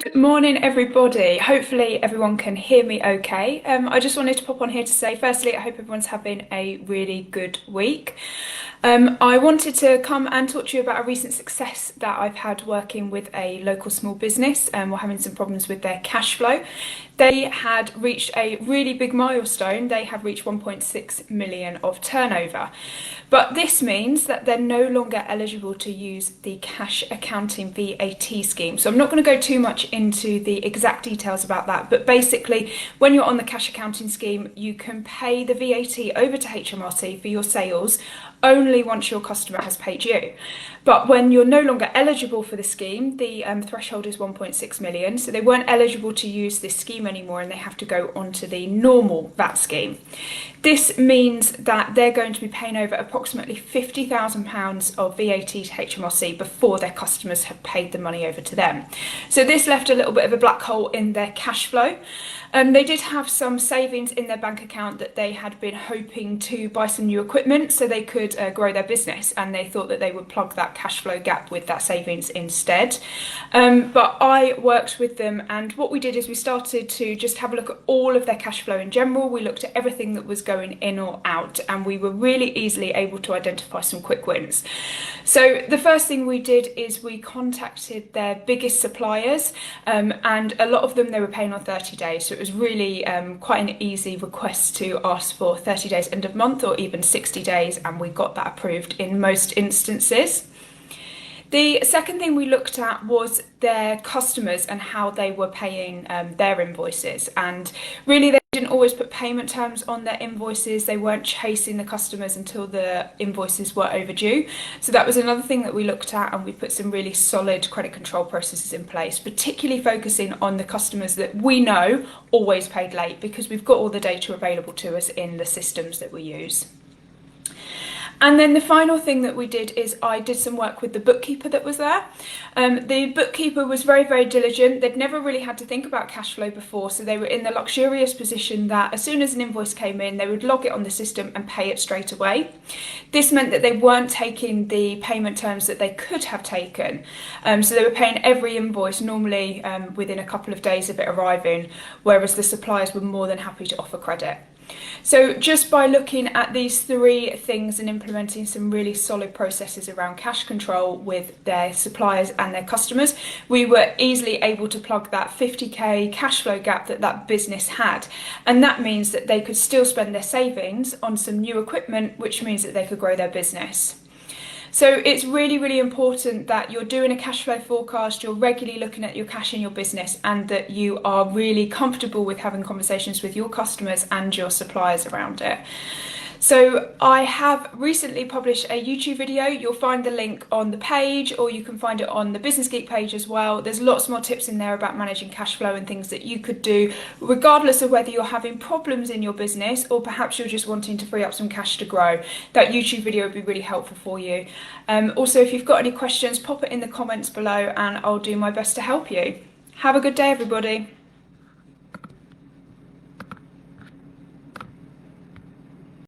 Good morning, everybody. Hopefully everyone can hear me okay. I just wanted to pop on here to say, firstly, I hope everyone's having a really good week. I wanted to come and talk to you about a recent success that I've had working with a local small business. We're having some problems with their cash flow. They had reached a really big milestone. They have reached 1.6 million of turnover. But this means that they're no longer eligible to use the cash accounting VAT scheme. So I'm not going to go too much into the exact details about that, but basically when you're on the cash accounting scheme, you can pay the VAT over to HMRC for your sales only once your customer has paid you. But when you're no longer eligible for the scheme, the threshold is 1.6 million, so they weren't eligible to use this scheme anymore and they have to go onto the normal VAT scheme. This means that they're going to be paying over approximately £50,000 of VAT to HMRC before their customers have paid the money over to them. So this left a little bit of a black hole in their cash flow. They did have some savings in their bank account that they had been hoping to buy some new equipment so they could grow their business, and they thought that they would plug that cash flow gap with that savings instead. But I worked with them, and what we did is we started to just have a look at all of their cash flow in general. We looked at everything that was going in or out, and we were really easily able to identify some quick wins. So the first thing we did is we contacted their biggest suppliers, and a lot of them they were paying on 30 days. So it was really quite an easy request to ask for 30 days end of month or even 60 days, and we got that approved in most instances. The second thing we looked at was their customers and how they were paying their invoices, and really they didn't always put payment terms on their invoices. They weren't chasing the customers until the invoices were overdue. So that was another thing that we looked at, and we put some really solid credit control processes in place, particularly focusing on the customers that we know always paid late, because we've got all the data available to us in the systems that we use. And then the final thing that we did is I did some work with the bookkeeper that was there. The bookkeeper was very, very diligent. They'd never really had to think about cash flow before, so they were in the luxurious position that as soon as an invoice came in, they would log it on the system and pay it straight away. This meant that they weren't taking the payment terms that they could have taken. So they were paying every invoice normally within a couple of days of it arriving, whereas the suppliers were more than happy to offer credit. So just by looking at these three things and implementing some really solid processes around cash control with their suppliers and their customers, we were easily able to plug that 50k cash flow gap that that business had. And that means that they could still spend their savings on some new equipment, which means that they could grow their business. So it's really, really important that you're doing a cash flow forecast, you're regularly looking at your cash in your business, and that you are really comfortable with having conversations with your customers and your suppliers around it. So I have recently published a YouTube video. You'll find the link on the page, or you can find it on the Business Geek page as well. There's lots more tips in there about managing cash flow and things that you could do regardless of whether you're having problems in your business or perhaps you're just wanting to free up some cash to grow. That YouTube video would be really helpful for you. Also, if you've got any questions, pop it in the comments below and I'll do my best to help you. Have a good day, everybody.